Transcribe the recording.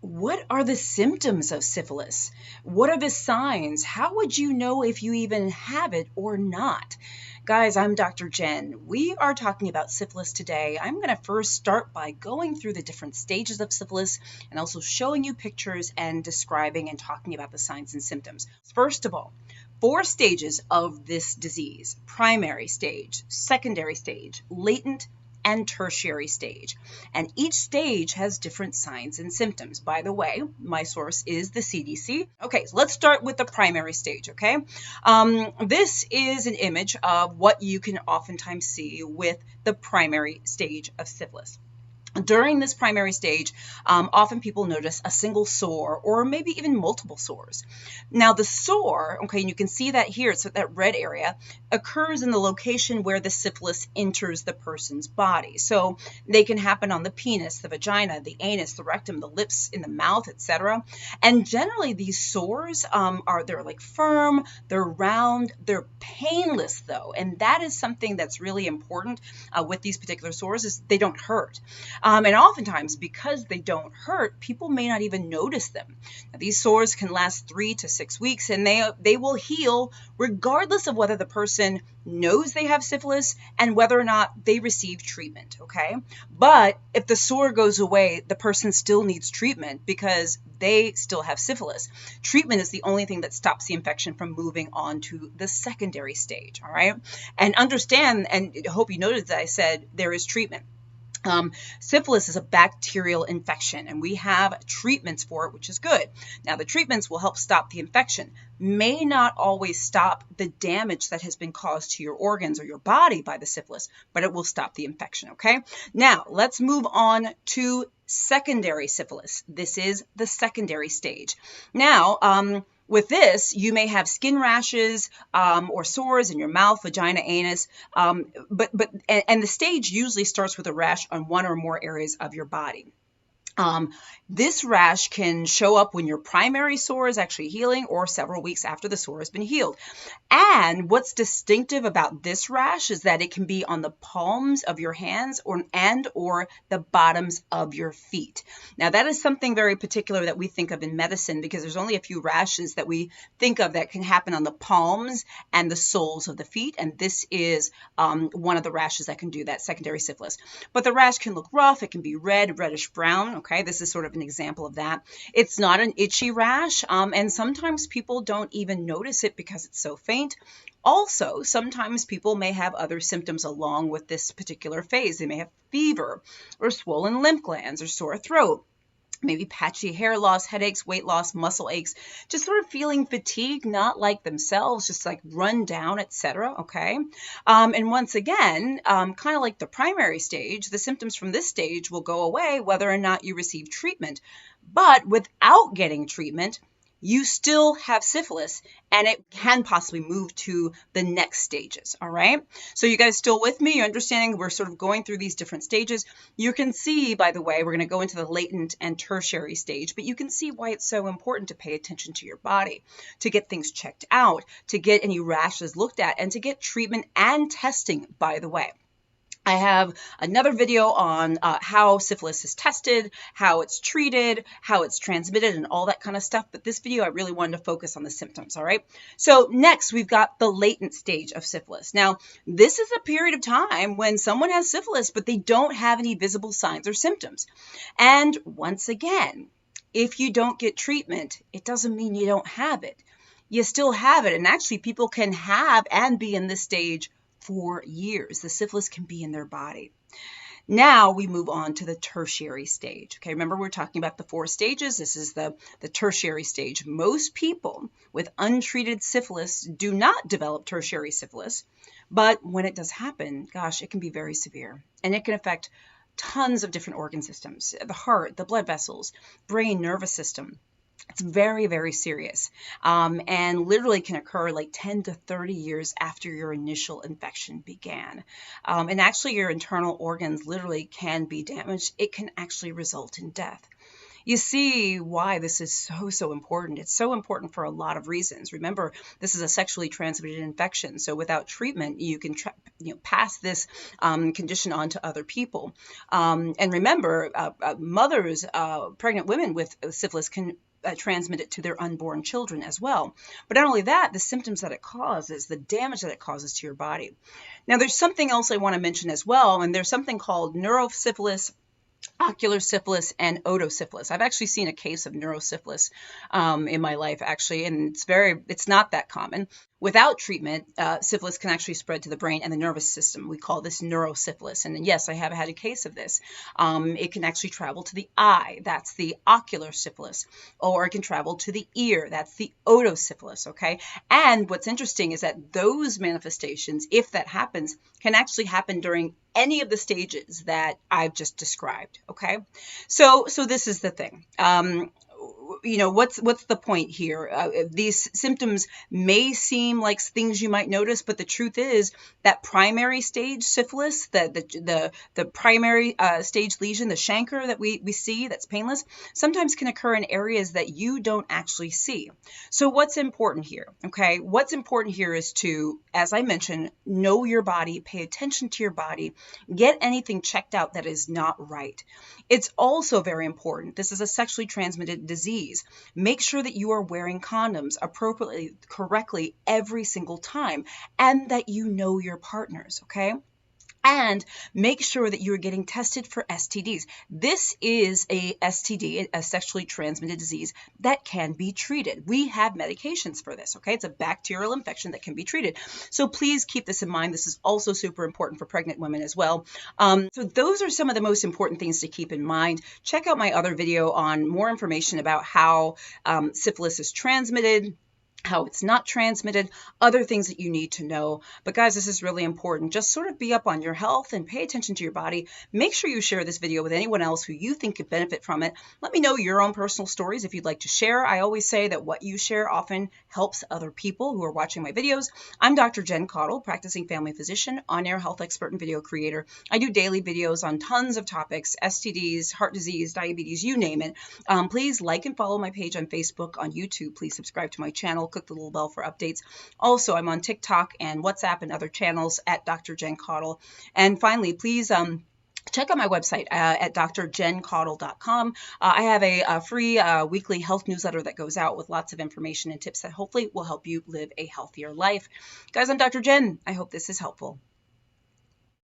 What are the symptoms of syphilis? What are the signs? How would you know if you even have it or not? Guys, I'm Dr. Jen. We are talking about syphilis today. I'm going to first start by going through the different stages of syphilis and also showing you pictures and describing and talking about the signs and symptoms. First of all, 4 stages of this disease: primary stage, secondary stage, latent, and tertiary stage. And each stage has different signs and symptoms. By the way, my source is the CDC. Okay, so let's start with the primary stage, okay? This is an image of what you can oftentimes see with the primary stage of syphilis. During this primary stage, often people notice a single sore or maybe even multiple sores. Now the sore, okay, and you can see that here, so that red area occurs in the location where the syphilis enters the person's body. So they can happen on the penis, the vagina, the anus, the rectum, the lips, in the mouth, etc. And generally these sores they're like firm, they're round, they're painless though. And that is something that's really important with these particular sores, is they don't hurt. And oftentimes, because they don't hurt, people may not even notice them. Now, these sores can last 3 to 6 weeks, and they will heal regardless of whether the person knows they have syphilis and whether or not they receive treatment, okay? But if the sore goes away, the person still needs treatment because they still have syphilis. Treatment is the only thing that stops the infection from moving on to the secondary stage, all right? And understand, and I hope you noticed that I said there is treatment. Syphilis is a bacterial infection, and we have treatments for it, which is good. Now, the treatments will help stop the infection, may not always stop the damage that has been caused to your organs or your body by the syphilis, but it will stop the infection, okay? Now, let's move on to secondary syphilis. This is the secondary stage. Now, with this, you may have skin rashes or sores in your mouth, vagina, anus, and the stage usually starts with a rash on one or more areas of your body. This rash can show up when your primary sore is actually healing or several weeks after the sore has been healed. And what's distinctive about this rash is that it can be on the palms of your hands or the bottoms of your feet. Now, that is something very particular that we think of in medicine, because there's only a few rashes that we think of that can happen on the palms and the soles of the feet. And this is one of the rashes that can do that, secondary syphilis. But the rash can look rough. It can be red, reddish brown. Okay, this is sort of an example of that. It's not an itchy rash, and sometimes people don't even notice it because it's so faint. Also, sometimes people may have other symptoms along with this particular phase. They may have fever or swollen lymph glands or sore throat, maybe patchy hair loss, headaches, weight loss, muscle aches, just sort of feeling fatigue, not like themselves, just like run down, etc. Okay. And once again, kind of like the primary stage, the symptoms from this stage will go away whether or not you receive treatment. But without getting treatment, you still have syphilis, and it can possibly move to the next stages, all right? So you guys still with me? You're understanding we're sort of going through these different stages. You can see, by the way, we're going to go into the latent and tertiary stage, but you can see why it's so important to pay attention to your body, to get things checked out, to get any rashes looked at, and to get treatment and testing, by the way. I have another video on how syphilis is tested, how it's treated, how it's transmitted, and all that kind of stuff. But this video, I really wanted to focus on the symptoms, all right? So next, we've got the latent stage of syphilis. Now, this is a period of time when someone has syphilis, but they don't have any visible signs or symptoms. And once again, if you don't get treatment, it doesn't mean you don't have it. You still have it. And actually, people can have and be in this stage for years. The syphilis can be in their body. Now we move on to the tertiary stage. Okay, remember we're talking about the 4 stages. This is the tertiary stage. Most people with untreated syphilis do not develop tertiary syphilis, but when it does happen, gosh, it can be very severe, and it can affect tons of different organ systems: the heart, the blood vessels, brain, nervous system. It's very, very serious, and literally can occur like 10 to 30 years after your initial infection began. And actually your internal organs literally can be damaged. It can actually result in death. You see why this is so important. It's so important for a lot of reasons. Remember, this is a sexually transmitted infection, so without treatment, you can pass this condition on to other people. And remember, mothers, pregnant women with syphilis can transmit it to their unborn children as well. But not only that, the symptoms that it causes, the damage that it causes to your body. Now, there's something else I want to mention as well, and there's something called neurosyphilis, ocular syphilis, and otosyphilis. I've actually seen a case of neurosyphilis in my life, actually, and it's not that common. Without treatment, syphilis can actually spread to the brain and the nervous system. We call this neurosyphilis. And yes, I have had a case of this. It can actually travel to the eye. That's the ocular syphilis. Or it can travel to the ear. That's the otosyphilis, okay? And what's interesting is that those manifestations, if that happens, can actually happen during any of the stages that I've just described, okay? So this is the thing. What's the point here? These symptoms may seem like things you might notice, but the truth is that primary stage syphilis, the primary stage lesion, the chancre that we see that's painless, sometimes can occur in areas that you don't actually see. So what's important here? Okay, what's important here is to, as I mentioned, know your body, pay attention to your body, get anything checked out that is not right. It's also very important. This is a sexually transmitted disease. Make sure that you are wearing condoms appropriately, correctly every single time, and that you know your partners, okay? And make sure that you are getting tested for STDs. This is a STD, a sexually transmitted disease that can be treated. We have medications for this, okay? It's a bacterial infection that can be treated. So please keep this in mind. This is also super important for pregnant women as well. So those are some of the most important things to keep in mind. Check out my other video on more information about how syphilis is transmitted, how it's not transmitted, other things that you need to know. But guys, this is really important. Just sort of be up on your health and pay attention to your body. Make sure you share this video with anyone else who you think could benefit from it. Let me know your own personal stories if you'd like to share. I always say that what you share often helps other people who are watching my videos. I'm Dr. Jen Caudle, practicing family physician, on-air health expert, and video creator. I do daily videos on tons of topics: STDs, heart disease, diabetes, you name it. Please like and follow my page on Facebook, on YouTube. Please subscribe to my channel. Click the little bell for updates. Also, I'm on TikTok and WhatsApp and other channels at Dr. Jen Caudle. And finally, please check out my website at drjencaudle.com. I have a free weekly health newsletter that goes out with lots of information and tips that hopefully will help you live a healthier life. Guys, I'm Dr. Jen. I hope this is helpful.